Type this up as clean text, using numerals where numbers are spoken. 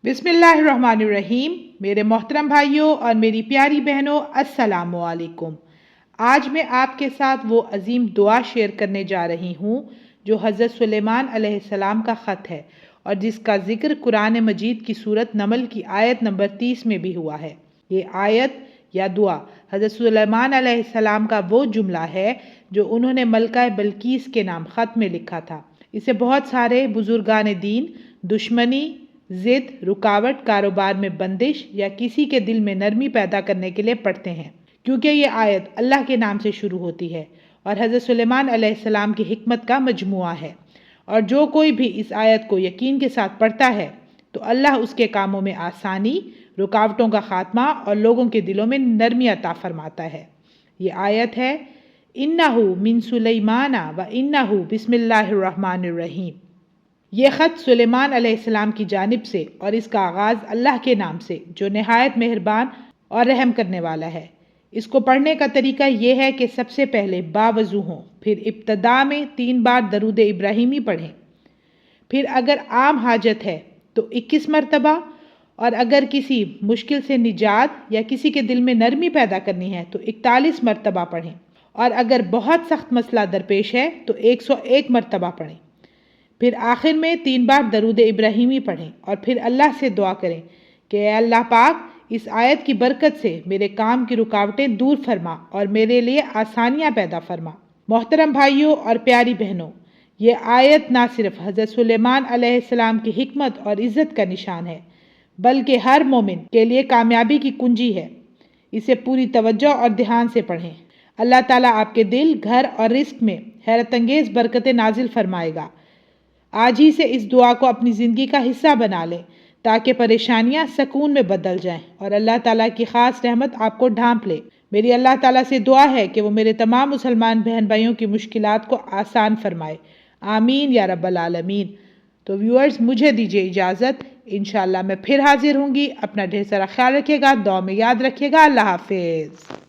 بسم اللہ الرحمن الرحیم۔ میرے محترم بھائیوں اور میری پیاری بہنوں، السلام علیکم۔ آج میں آپ کے ساتھ وہ عظیم دعا شیئر کرنے جا رہی ہوں جو حضرت سلیمان علیہ السلام کا خط ہے اور جس کا ذکر قرآن مجید کی سورت نمل کی آیت نمبر 30 میں بھی ہوا ہے۔ یہ آیت یا دعا حضرت سلیمان علیہ السلام کا وہ جملہ ہے جو انہوں نے ملکہ بلقیس کے نام خط میں لکھا تھا۔ اسے بہت سارے بزرگان دین دشمنی، ضد، رکاوٹ، کاروبار میں بندش یا کسی کے دل میں نرمی پیدا کرنے کے لیے پڑھتے ہیں، کیونکہ یہ آیت اللہ کے نام سے شروع ہوتی ہے اور حضرت سلیمان علیہ السلام کی حکمت کا مجموعہ ہے، اور جو کوئی بھی اس آیت کو یقین کے ساتھ پڑھتا ہے تو اللہ اس کے کاموں میں آسانی، رکاوٹوں کا خاتمہ اور لوگوں کے دلوں میں نرمی عطا فرماتا ہے۔ یہ آیت ہے اِنَّهُ مِن سُلَيْمَانَ وَإِنَّهُ بسم اللہ الرحمن الرحیم۔ یہ خط سلیمان علیہ السلام کی جانب سے اور اس کا آغاز اللہ کے نام سے جو نہایت مہربان اور رحم کرنے والا ہے۔ اس کو پڑھنے کا طریقہ یہ ہے کہ سب سے پہلے باوضو ہوں، پھر ابتدا میں 3 بار درود ابراہیمی پڑھیں، پھر اگر عام حاجت ہے تو 21 مرتبہ، اور اگر کسی مشکل سے نجات یا کسی کے دل میں نرمی پیدا کرنی ہے تو 41 مرتبہ پڑھیں، اور اگر بہت سخت مسئلہ درپیش ہے تو 101 مرتبہ پڑھیں۔ پھر آخر میں 3 بار درود ابراہیمی پڑھیں اور پھر اللہ سے دعا کریں کہ اے اللہ پاک، اس آیت کی برکت سے میرے کام کی رکاوٹیں دور فرما اور میرے لیے آسانیاں پیدا فرما۔ محترم بھائیوں اور پیاری بہنوں، یہ آیت نہ صرف حضرت سلیمان علیہ السلام کی حکمت اور عزت کا نشان ہے بلکہ ہر مومن کے لیے کامیابی کی کنجی ہے۔ اسے پوری توجہ اور دھیان سے پڑھیں۔ اللہ تعالیٰ آپ کے دل، گھر اور رزق میں حیرت انگیز برکتیں نازل فرمائے گا۔ آج ہی سے اس دعا کو اپنی زندگی کا حصہ بنا لیں تاکہ پریشانیاں سکون میں بدل جائیں اور اللہ تعالیٰ کی خاص رحمت آپ کو ڈھانپ لے۔ میری اللہ تعالیٰ سے دعا ہے کہ وہ میرے تمام مسلمان بہن بھائیوں کی مشکلات کو آسان فرمائے۔ آمین یا رب العالمین۔ تو ویورز، مجھے دیجیے اجازت، انشاءاللہ میں پھر حاضر ہوں گی۔ اپنا ڈھیر سارا خیال رکھیے گا، دعا میں یاد رکھیے گا۔ اللہ حافظ۔